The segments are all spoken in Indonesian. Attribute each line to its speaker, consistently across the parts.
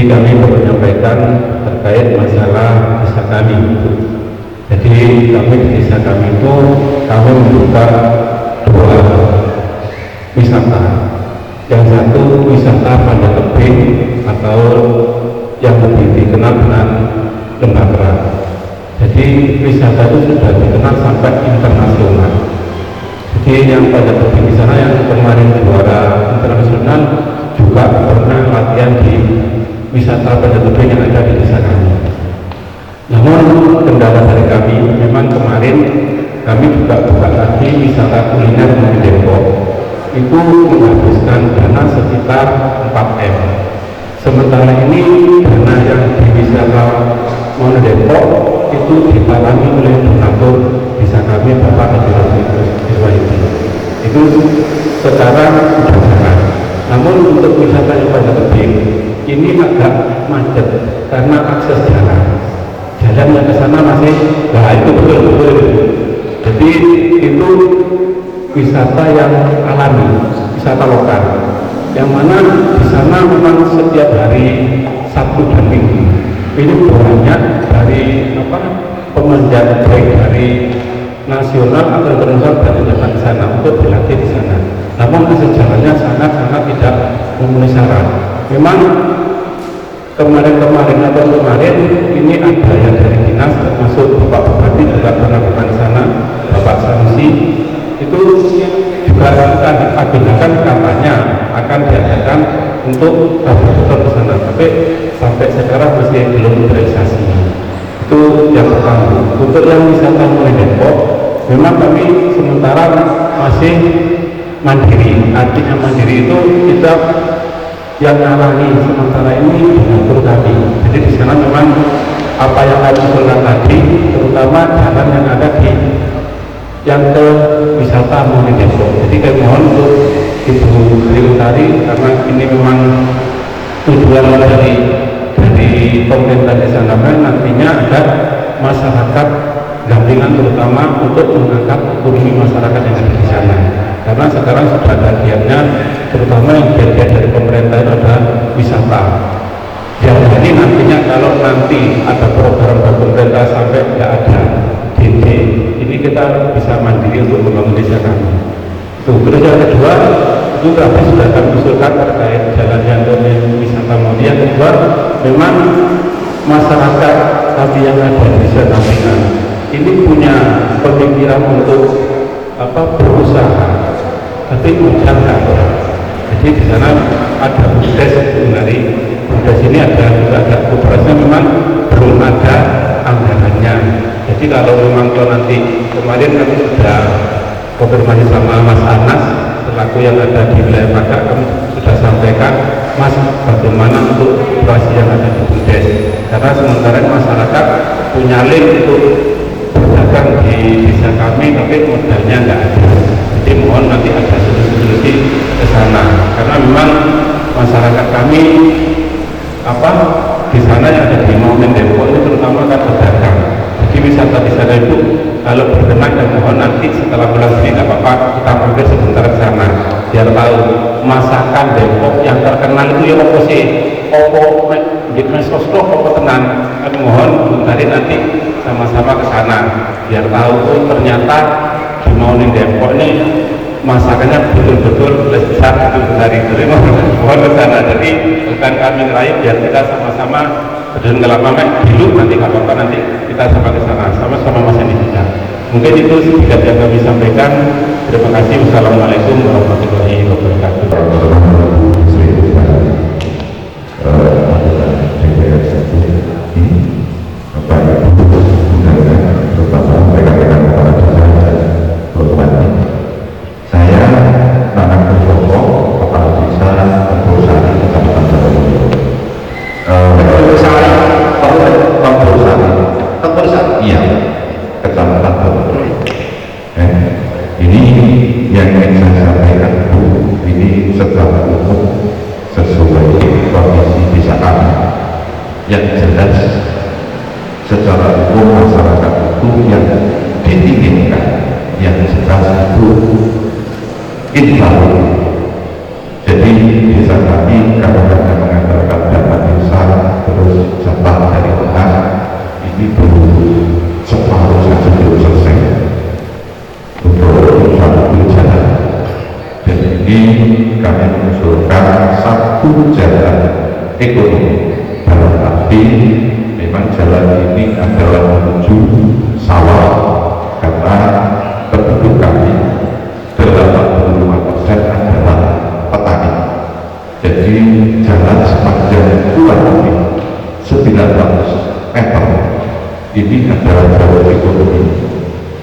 Speaker 1: kami perlu menyampaikan terkait masalah desa kami. Jadi kami di desa kami itu kami membuka dua wisata. Yang satu wisata pada tebing atau yang lebih dikenal dengan Lembah Kerak. Jadi wisata itu sudah dikenal sampai internasional. Jadi yang pada tebing di sana yang kemarin juara internasional juga pernah latihan di wisata pada tebing yang ada di desa kami. Namun kendala dari kami memang kemarin kami juga buka lagi wisata kuliner di Depok. Itu menghabiskan dana sekitar 4M. Sementara ini dana yang di wisata Mono Depok itu ditalangi oleh donatur desa kami Bapak Haji Rohidi. Itu sekarang sudah jalan. Namun untuk wisata yang pada tebing ini agak macet karena akses jalan yang ke sana masih, nah itu betul. Jadi itu wisata yang alami, wisata lokal, yang mana di sana memang setiap hari Sabtu dan Minggu ini banyak dari pemanjat baik dari nasional atau internasional datang ke sana untuk berlatih di sana. Namun akses jalannya sangat tidak memenuhi syarat. Memang kemarin ini ada yang dari dinas termasuk Bapak Bupati juga pernah ke sana, Bapak Sanusi itu juga akan agendakan katanya akan diadakan untuk tabur ke sana, tapi sampai sekarang masih belum terrealisasi. Itu yang pertama. Untuk yang wisata Mono Depok memang kami sementara masih mandiri. Artinya mandiri itu kita yang alami sementara ini mengatur kami. Jadi di sana memang apa yang kami usulkan tadi, terutama jalan yang ada di yang ke wisata Mono Depok. Jadi kami mohon untuk Ibu Utari karena ini memang tujuan dari pemerintah desa kami nantinya ada masyarakat gampingan terutama untuk mengangkat ekonomi masyarakat yang ada di sana. Karena sekarang sudah ada giatnya, terutama yang giat dari pemerintah itu ada wisata. Yang ini nantinya kalau nanti ada program dari pemerintah sampai tidak ada DD, ini kita bisa mandiri untuk membangun desa kami. Terus yang kedua, itu kami sudah kami usulkan terkait jalan yang wisata Mono. Yang kedua, memang masyarakat kami yang ada di desa kami ini punya pemikiran untuk berusaha, tapi modal nggak ada. Jadi di sana ada BUMDes dari BUMDes ini juga ada kooperasinya, memang belum ada anggarannya. Jadi kalau memang nanti kemarin kami sudah konfirmasi sama Mas Anas selaku yang ada di wilayah Padang, kami sudah sampaikan Mas bagaimana untuk operasi yang ada di BUMDes, karena sementara masyarakat punya link untuk berdagang di desa kami tapi modalnya nggak ada. Jadi mohon nanti ada solusi ke sana, karena memang masyarakat kami di sana yang ada di Mono Depok ini terutama kan pedagang. Jadi wisata di sana itu kalau berkenan dan mohon nanti setelah bulan ini nggak apa-apa kita mampir sebentar ke sana biar tahu masakan Depok yang terkenal itu ya apa sih, di sosok apa tenang. Kami mohon dari nanti sama-sama ke sana biar tahu ternyata di Mono Depok ini masakannya betul-betul besar dari mohon ke sana. Jadi bukan kami ngerayu, biar kita sama-sama dan ngelama dulu nanti apa-apa nanti kita sama ke sana sama-sama Mas Andi juga. Mungkin itu sedikit yang kami sampaikan. Terima kasih. Wassalamualaikum warahmatullahi wabarakatuh.
Speaker 2: Ini yang ingin saya sampaikan, Bu, ini secara umum sesuai kondisi desa kami. Yang jelas secara umum masyarakat itu yang diinginkan, yang jelas itu infrastruktur. Jadi desa kami kadang-kadang mengatakan dana desa ekonomi. Dalam arti memang jalan ini adalah menuju sawah, karena penduduk kami 85% adalah petani. Jadi jalan sepanjang kurang lebih 900 meter ini adalah jalur ekonomi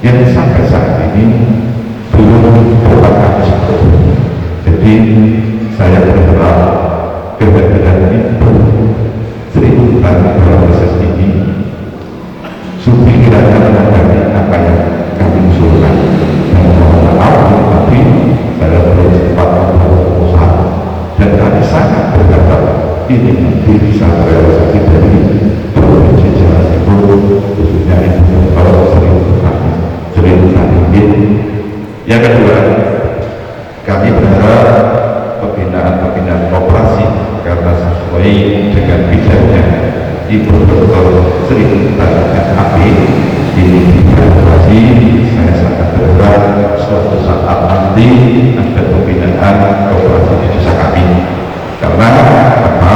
Speaker 2: yang sampai saat ini belum dapat satu. Jadi saya berharap kehadiran itu Sri dalam proses ini supaya kiranya menanggapi apa yang kami usulkan. Dan mohon maaf, tapi saya belum sempat berusaha dan kami sangat berharap ini nanti bisa realisasi dari Provinsi Jawa Timur, khususnya Ibu Bapak Sri Mulyani. Yang kedua, kami berharap pembinaan koperasi, karena sesuai dengan visionnya Ibu Dr. Sri Mulyani ini dievaluasi. Saya sangat berharap suatu saat nanti ada pembinaan koperasi di desa kami, karena apa?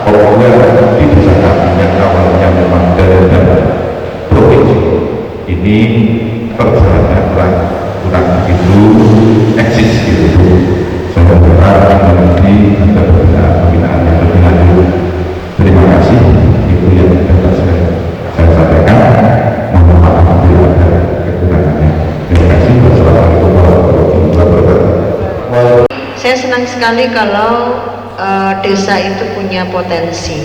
Speaker 2: Pokoknya di desa kami yang awalnya memang dari provinsi ini perjalanannya kurang begitu eksis gitu. Saya berharap nanti ada pembinaan yang lebih lanjut. Terima kasih, itu yang dapat saya sampaikan. Mohon maaf bila ada kekurangannya. Terima kasih. Wassalamualaikum warahmatullahi wabarakatuh.
Speaker 3: Saya senang sekali kalau desa itu punya potensi.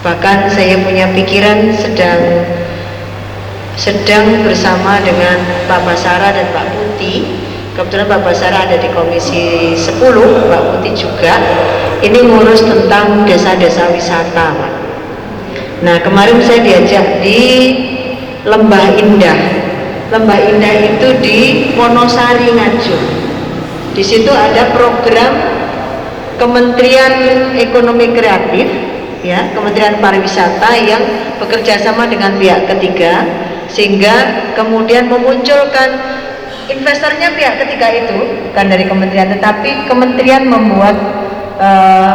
Speaker 3: Bahkan saya punya pikiran sedang bersama dengan Pak Basara dan Pak Putih. Kebetulan Pak Basara ada di Komisi 10, Pak Putih juga. Ini ngurus tentang desa-desa wisata, Pak. Nah, kemarin saya diajak di Lembah Indah. Lembah Indah itu di Wonosari, Nganjuk. Di situ ada program Kementerian Ekonomi Kreatif, ya, Kementerian Pariwisata yang bekerja sama dengan pihak ketiga, sehingga kemudian memunculkan investornya pihak ketiga itu bukan dari kementerian, tetapi kementerian membuat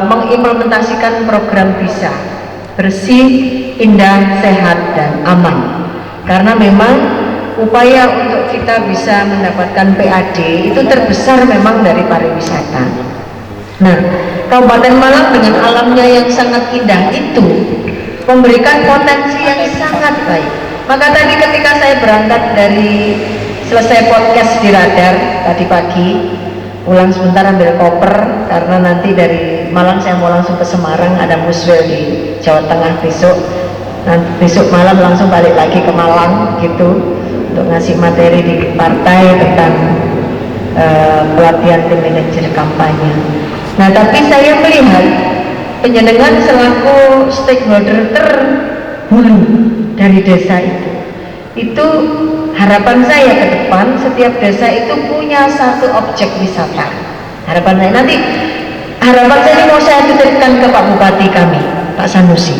Speaker 3: mengimplementasikan program BISA, bersih, indah, sehat, dan aman. Karena memang upaya untuk kita bisa mendapatkan PAD itu terbesar memang dari pariwisata. Nah, Kabupaten Malang dengan alamnya yang sangat indah itu memberikan potensi yang sangat baik. Maka tadi ketika saya berangkat dari selesai podcast di Radar tadi pagi, pulang sebentar ambil koper karena nanti dari Malang saya mau langsung ke Semarang, ada muswil di Jawa Tengah besok. Nanti besok malam langsung balik lagi ke Malang gitu untuk ngasih materi di partai tentang pelatihan tim manajer kampanye. Nah, tapi saya melihat penjenengan selaku stakeholder terhulu dari desa itu harapan saya ke depan setiap desa itu punya satu objek wisata. Harapan saya nanti, harapan saya ini mau saya titipkan ke Pak Bupati kami, Pak Sanusi,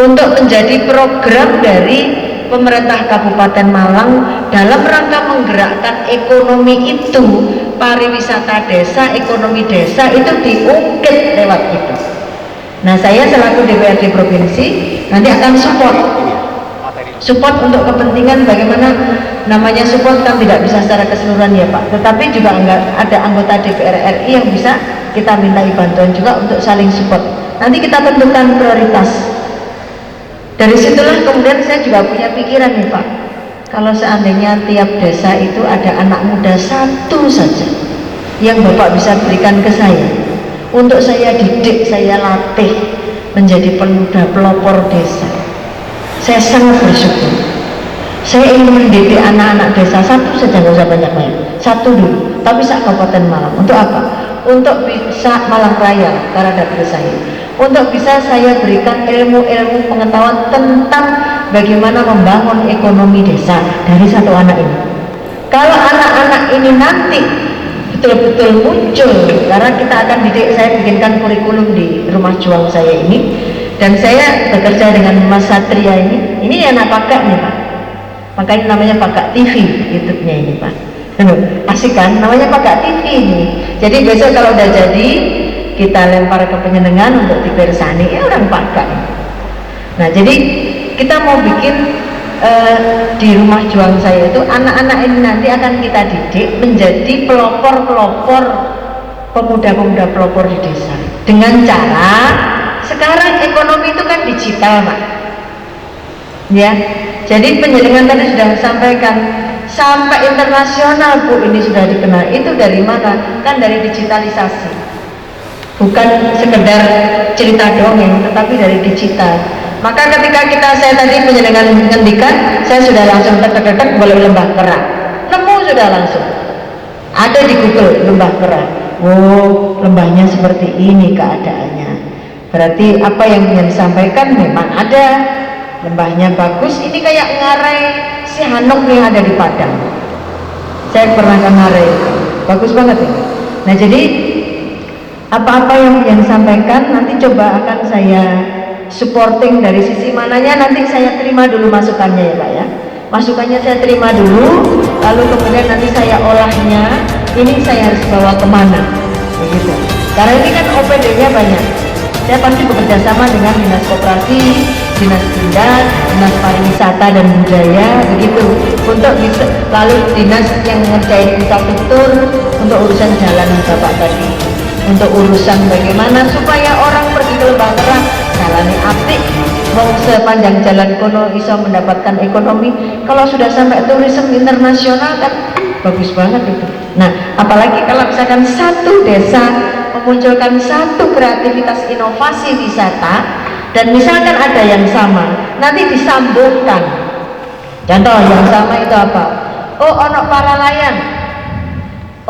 Speaker 3: untuk menjadi program dari pemerintah Kabupaten Malang dalam rangka menggerakkan ekonomi itu, pariwisata desa, ekonomi desa itu diungkit lewat itu. Nah, saya selaku DPRD Provinsi nanti akan support untuk kepentingan bagaimana namanya support kan tidak bisa secara keseluruhan ya Pak, tetapi juga ada anggota DPR RI yang bisa kita mintai bantuan juga untuk saling support. Nanti kita tentukan prioritas. Dari situlah kemudian saya juga punya pikiran nih Pak, kalau seandainya tiap desa itu ada anak muda satu saja yang Bapak bisa berikan ke saya untuk saya didik, saya latih menjadi pemuda pelopor desa, saya sangat bersyukur. Saya ingin mendidik anak-anak desa satu saja, nggak usah banyak-banyak, satu dulu, tapi Kabupaten Malang. Untuk apa? Untuk bisa Malang Raya, karena dapil saya, untuk bisa saya berikan ilmu-ilmu pengetahuan tentang bagaimana membangun ekonomi desa dari satu anak ini. Kalau anak-anak ini nanti betul-betul muncul, karena kita akan didik, saya bikinkan kurikulum di rumah juang saya ini, dan saya bekerja dengan Mas Satria ini anak Pakak nih Pak, makanya namanya Pakak TV YouTube-nya ini Pak. Asik kan, namanya Pakak TV ini. Jadi besok kalau udah jadi kita lempar ke Penyenengan untuk dipersani, ya orang pakai. Nah jadi kita mau bikin di rumah juang saya itu anak-anak ini nanti akan kita didik menjadi pelopor-pelopor, pemuda-pemuda pelopor di desa, dengan cara sekarang ekonomi itu kan digital Pak ya. Jadi Penjenengan tadi sudah sampaikan sampai internasional Bu ini sudah dikenal. Itu dari mana? Kan dari digitalisasi, bukan sekedar cerita dongeng tetapi dari digital. Maka ketika saya tadi Penjenengan menghentikan, saya sudah langsung tek boleh lembah kerak, nemu sudah langsung ada di Google lembah kerak. Oh, lembahnya seperti ini keadaannya, berarti apa yang disampaikan memang ada. Lembahnya bagus, ini kayak Ngarai si Hanok yang ada di Padang. Saya pernah ke Ngarai, bagus banget ini. Nah jadi apa-apa yang disampaikan nanti coba akan saya supporting dari sisi mananya, nanti saya terima dulu masukannya ya Pak ya. Masukannya saya terima dulu, lalu kemudian nanti saya olahnya, ini saya harus bawa kemana, begitu. Karena ini kan OPD-nya banyak. Saya pasti bekerja sama dengan Dinas Koperasi, Dinas Pindad, Dinas Pariwisata dan Budaya, begitu. Untuk bisa, lalu dinas yang ngerjain infrastruktur, untuk urusan jalan Bapak tadi, untuk urusan bagaimana supaya orang pergi ke Lembah Kerak jalannya apik, mau sepanjang jalan kono iso mendapatkan ekonomi. Kalau sudah sampai turisme internasional kan bagus banget itu. Nah apalagi kalau misalkan satu desa memunculkan satu kreativitas inovasi wisata, dan misalkan ada yang sama nanti disambungkan. Contoh yang sama itu apa? Oh ono para layang,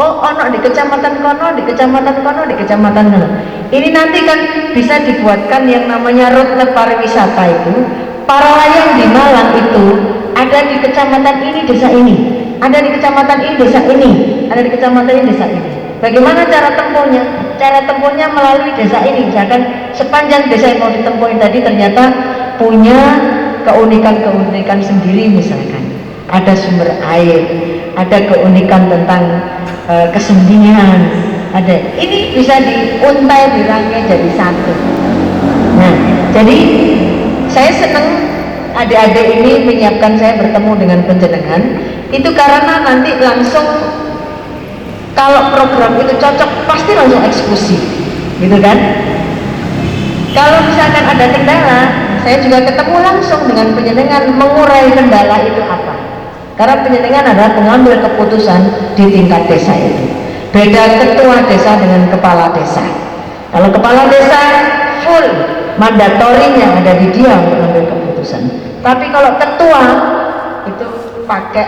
Speaker 3: oh ono di kecamatan kono, di kecamatan kono, di kecamatan kono. Ini nanti kan bisa dibuatkan yang namanya roadmap pariwisata itu. Para layang di Malang itu ada di kecamatan ini, desa ini, ada di kecamatan ini, desa ini, ada di kecamatan ini, desa ini. Bagaimana cara tempuhnya? Cara tempuhnya melalui desa ini. Misalkan sepanjang desa yang mau ditempuh tadi ternyata punya keunikan-keunikan sendiri, misalkan ada sumber air, ada keunikan tentang kesenian, ada. Ini bisa diuntai, dirangkai jadi satu. Nah, jadi saya senang adik-adik ini menyiapkan saya bertemu dengan Penjenengan itu karena nanti langsung kalau program itu cocok pasti langsung eksekusi, gitu kan? Kalau misalkan ada kendala, saya juga ketemu langsung dengan Penjenengan mengurai kendala itu apa. Karena Penjenengan adalah pengambil keputusan di tingkat desa itu. Beda ketua desa dengan kepala desa. Kalau kepala desa full mandatorinya ada di dia untuk mengambil keputusan. Tapi kalau ketua itu pakai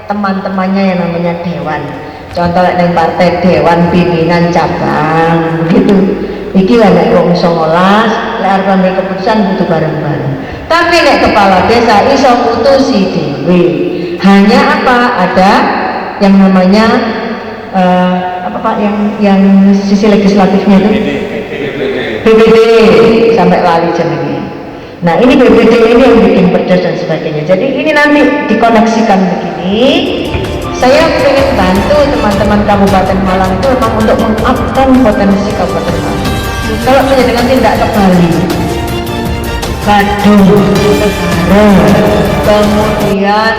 Speaker 3: teman-temannya yang namanya dewan. Contoh yang partai dewan pimpinan cabang gitu. Iki lah nek wong 19 lek arep ambil keputusan butuh bareng-bareng. Tapi nek kepala desa iso putusi dhewe. Hanya apa? Ada yang namanya apa Pak yang sisi legislatifnya itu BPD sampai lali jenenge. Nah ini BPD ini yang bikin perdes dan sebagainya. Jadi ini nanti dikoneksikan begini. Saya ingin bantu teman-teman Kabupaten Malang itu memang untuk mengupkan potensi Kabupaten Malang. Kalau Penjenengan tidak ke Bali, Badung, kemudian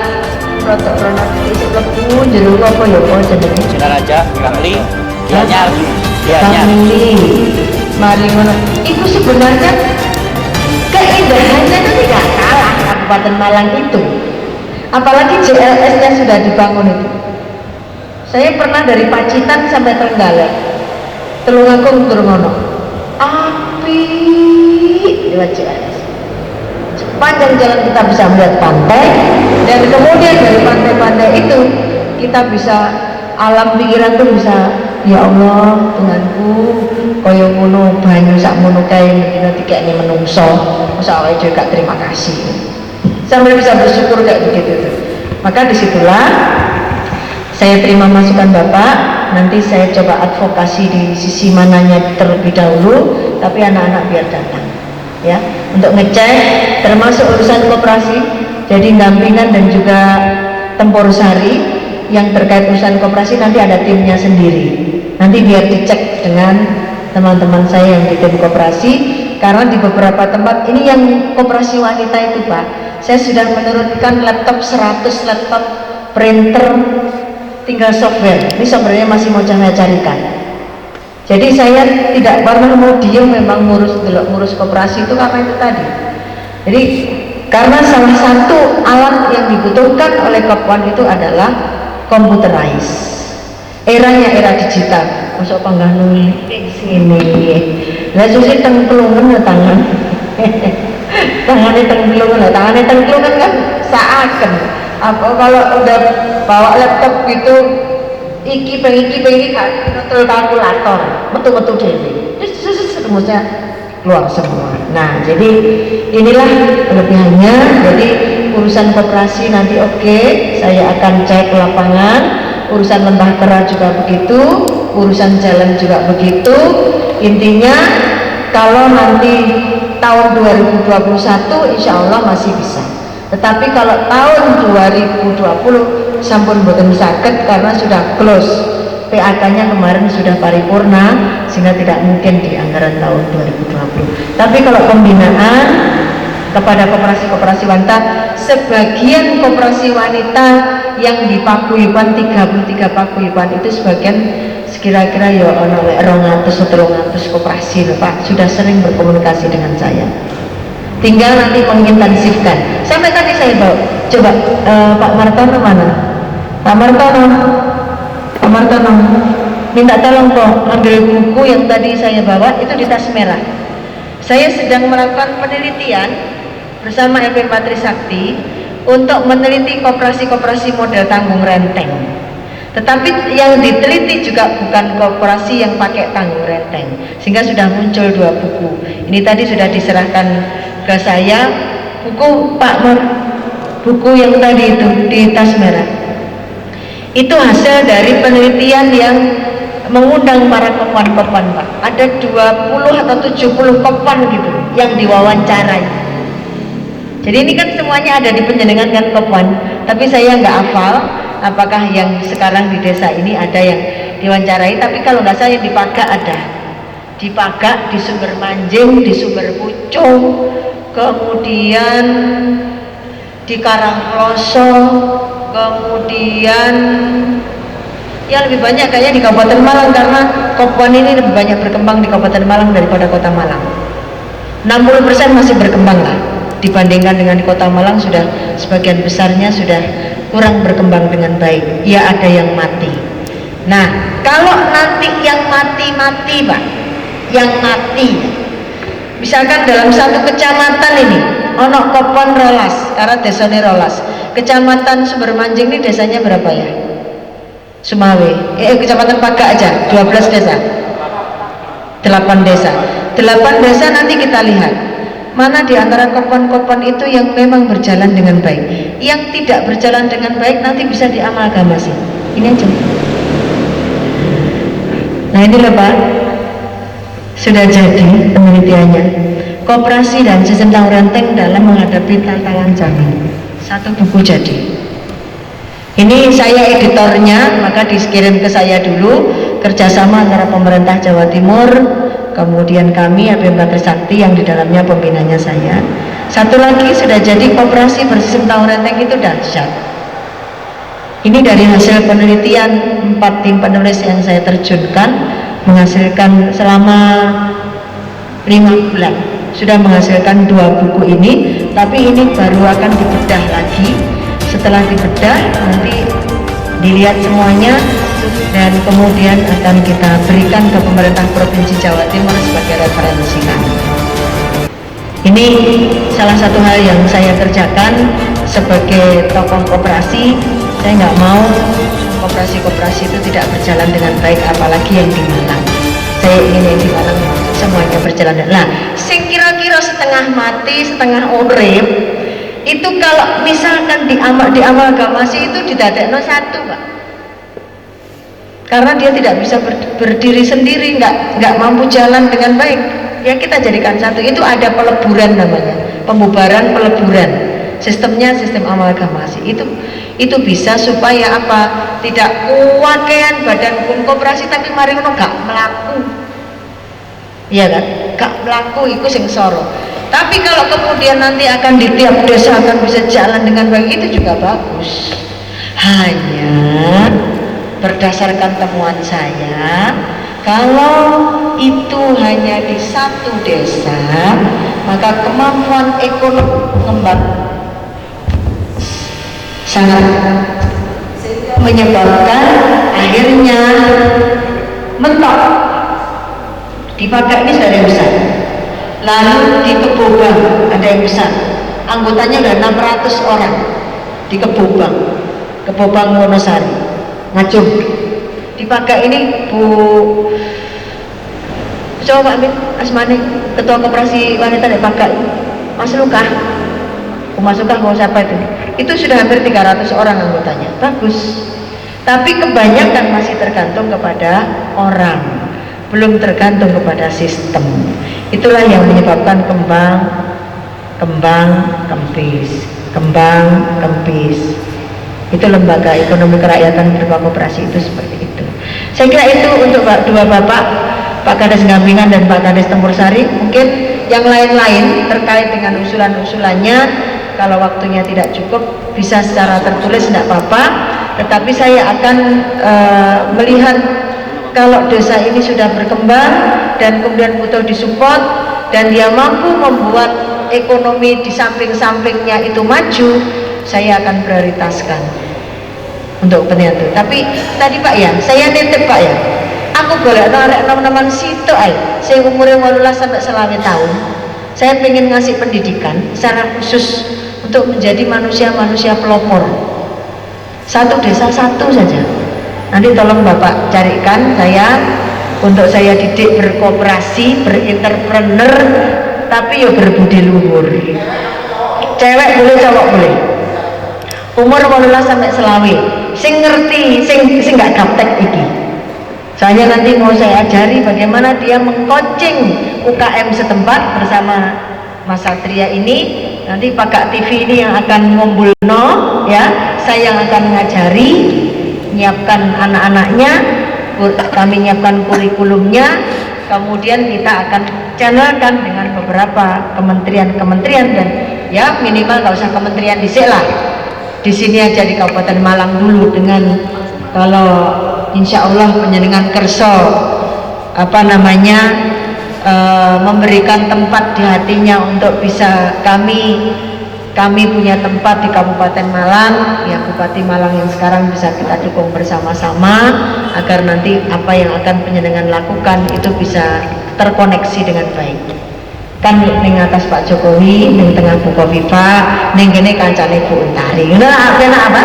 Speaker 3: rotok-rotok isi lebu, jeruk apa ya kok jenenge?
Speaker 4: Singaraja, Bangli, Gianyar,
Speaker 3: Bangli, mari ngono. Itu sebenarnya keindahannya itu tidak kalah Kabupaten Malang itu. Apalagi JLS-nya sudah dibangun itu. Saya pernah dari Pacitan sampai Trenggalek, Tulungagung, Turungono, api lewat JLS. Sepanjang jalan kita bisa melihat pantai, dan kemudian dari pantai-pantai itu kita bisa alam pikiran tuh bisa, ya Allah Tuhanku, kaya ngono banyu sak ngono kae mendina dikekne menungso, masa awake dhewe gak terima kasih. Sampai bisa bersyukur kayak begitu tuh. Maka disitulah saya terima masukan Bapak, nanti saya coba advokasi di sisi mananya terlebih dahulu, tapi anak-anak biar datang ya, untuk ngecek termasuk urusan koperasi, jadi dampingan dan juga tempur sari yang terkait urusan koperasi nanti ada timnya sendiri, nanti biar dicek dengan teman-teman saya yang di tim koperasi, karena di beberapa tempat ini yang koperasi wanita itu Pak, saya sudah menurunkan laptop 100 laptop, printer, tinggal software. Ini softwarenya masih mau saya carikan. Jadi saya tidak pernah mau diem, memang ngurus koperasi itu karena itu tadi. Jadi karena salah satu alat yang dibutuhkan oleh Kopwan itu adalah computerized. Eranya era digital. Masuk panggah nulis sini. Lah susi tengklungan tangan. Tangannya tengklungan kan seakan. Apa kalau udah bawa laptop gitu iki kan betul kalkulator metu dhewe. Rumusnya keluar semua. Nah, jadi inilah kelebihannya. Jadi urusan koperasi nanti oke, saya akan cek lapangan. Urusan lembah kera juga begitu, urusan jalan juga begitu. Intinya kalau nanti tahun 2021 insya Allah masih bisa. Tetapi kalau tahun 2020 sampun boten saged karena sudah close. PAK-nya kemarin sudah paripurna sehingga tidak mungkin di anggaran tahun 2020. Tapi kalau pembinaan kepada koperasi-koperasi wanita, sebagian koperasi wanita yang di paguyuban 33 paguyuban itu sebagian sekira-kira ya ono 200 atau 300 koperasi lho Pak, sudah sering berkomunikasi dengan saya. Tinggal nanti mengintensifkan. Sampai tadi saya bawa, coba Pak Martono mana? Pak Martono, minta tolong kok ambil buku yang tadi saya bawa itu di tas merah. Saya sedang melakukan penelitian bersama LP Patrisakti untuk meneliti koperasi-koperasi model tanggung renteng. Tetapi yang diteliti juga bukan koperasi yang pakai tanggung renteng, sehingga sudah muncul 2 buku. Ini tadi sudah diserahkan ke saya buku Pak Mar, buku yang tadi itu di tas merah. Itu hasil dari penelitian yang mengundang para kopwan-kopwan Pak. Ada 20 atau 70 kopwan gitu yang diwawancarai. Jadi ini kan semuanya ada di penjenengan kan kopwan, tapi saya nggak hafal apakah yang sekarang di desa ini ada yang diwawancarai. Tapi kalau nggak salah yang di Pagak ada, di Pagak, di Sumber Manjing, di Sumber Pucung, kemudian di Karangploso, kemudian ya lebih banyak kayaknya di Kabupaten Malang, karena Kopwan ini lebih banyak berkembang di Kabupaten Malang daripada Kota Malang. 60% masih berkembang lah, dibandingkan dengan di Kota Malang sudah sebagian besarnya sudah kurang berkembang dengan baik. Ya ada yang mati. Nah kalau nanti yang mati Pak, yang mati misalkan dalam satu kecamatan ini ono Kopwan rolas, karena desanya rolas. Kecamatan Sumber Manjing ini desanya berapa ya? Sumawe, kecamatan Pagak aja 12 desa, 8 desa. 8 desa nanti kita lihat mana di antara kopwan-kopwan itu yang memang berjalan dengan baik. Yang tidak berjalan dengan baik nanti bisa diamalgamasi. Ini aja. Nah ini loh Pak, sudah jadi penelitiannya. Koperasi dan sistem tanggung renteng dalam menghadapi tantangan zaman. 1 buku jadi. Ini saya editornya, maka dikirim ke saya dulu, kerjasama antara pemerintah Jawa Timur, kemudian kami LP Patrisakti yang di dalamnya pembinanya saya. Satu lagi sudah jadi koperasi bersistem tanggung renteng itu dahsyat. Ini dari hasil penelitian 4 tim penulis yang saya terjunkan, menghasilkan selama 5 bulan. Sudah menghasilkan 2 buku ini, tapi ini baru akan dibedah lagi. Setelah dibedah nanti dilihat semuanya dan kemudian akan kita berikan ke pemerintah Provinsi Jawa Timur sebagai referensi kami. Ini salah satu hal yang saya kerjakan sebagai tokoh koperasi. Saya nggak mau koperasi-koperasi itu tidak berjalan dengan baik, apalagi yang di Malang. Saya ingin yang di Malang semuanya berjalan. Nah, sing kira-kira setengah mati, setengah urip, itu kalau misalkan diamalgamasi itu didadekno 1 Pak. Karena dia tidak bisa berdiri sendiri, nggak mampu jalan dengan baik. Ya kita jadikan 1. Itu ada peleburan namanya, pembubaran peleburan. Sistemnya sistem amalgamasi. Itu bisa supaya apa? Tidak kuakean badan hukum koperasi tapi mari ngono gak melaku. iya kan, gak melaku itu sing soro. Tapi kalau kemudian nanti akan di tiap desa akan bisa jalan dengan baik, itu juga bagus. Hanya berdasarkan temuan saya, kalau itu hanya di satu desa, maka kemampuan ekonomi kembang sangat, menyebabkan akhirnya mentok. Di Paga ini sudah ada yang besar, lalu di Kebobang ada yang besar, anggotanya udah 600 orang di Kebobang Wonosari, Ngajum. Di Paga ini coba Pak Amin Asmani, ketua koperasi wanita di Paga, Mas Lukah, Mas Lukah mau siapa itu sudah hampir 300 orang anggotanya, bagus. Tapi kebanyakan masih tergantung kepada orang, belum tergantung kepada sistem. Itulah yang menyebabkan kembang kempis. Itu lembaga ekonomi kerakyatan berupa koperasi itu seperti itu. Saya kira itu untuk dua bapak, Pak Kades Gampingan dan Pak Kades Tempur Sari. Mungkin yang lain-lain terkait dengan usulan-usulannya, kalau waktunya tidak cukup bisa secara tertulis, tidak apa-apa. Tetapi saya akan melihat kalau desa ini sudah berkembang dan kemudian butuh disupport dan dia mampu membuat ekonomi di samping-sampingnya itu maju, saya akan prioritaskan untuk kepentingan itu. Tapi tadi Pak ya, saya nitip Pak ya, aku boleh narik teman-teman situ saya umurnya 18 sampai 20 tahun, saya ingin ngasih pendidikan secara khusus untuk menjadi manusia-manusia pelopor. Satu desa satu saja. Nanti tolong Bapak carikan saya, untuk saya didik berkooperasi, berinterpreneur, tapi ya berbudi luhur. Cewek boleh, cowok boleh. Umur 18 sampai 20. Sing ngerti, sing gak gaptek iki. Soalnya nanti mau saya ajari bagaimana dia mengcoaching UKM setempat bersama Mas Satria ini. Nanti Paga TV ini yang akan ngumpulno ya, saya yang akan mengajari, menyiapkan anak-anaknya, kami menyiapkan kurikulumnya, kemudian kita akan channelkan dengan beberapa kementerian-kementerian, dan ya minimal nggak usah kementerian dhisik lah, di sini aja di Kabupaten Malang dulu, dengan kalau insya Allah penjenengan kerso memberikan tempat di hatinya untuk bisa kami punya tempat di Kabupaten Malang, ya Bupati Malang yang sekarang bisa kita dukung bersama-sama agar nanti apa yang akan penjenengan lakukan itu bisa terkoneksi dengan baik. Kan ning atas Pak Jokowi, ning tengah Bu Kofifa, ning kene kancane Bu Untari. Nah, penak apa?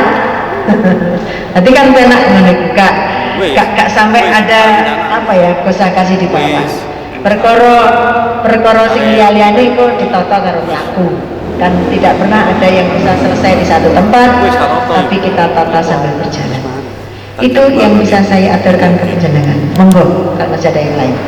Speaker 3: Nanti kan penak ngene gak sampai ada apa ya kosakasi di bawah. Perkara sing liyane iku ditata karo mlaku. Dan tidak pernah ada yang bisa selesai di satu tempat, tapi kita tata sambil berjalan. Itu yang bisa saya aturkan ke penjenengan. Monggo kalau masih ada yang lain.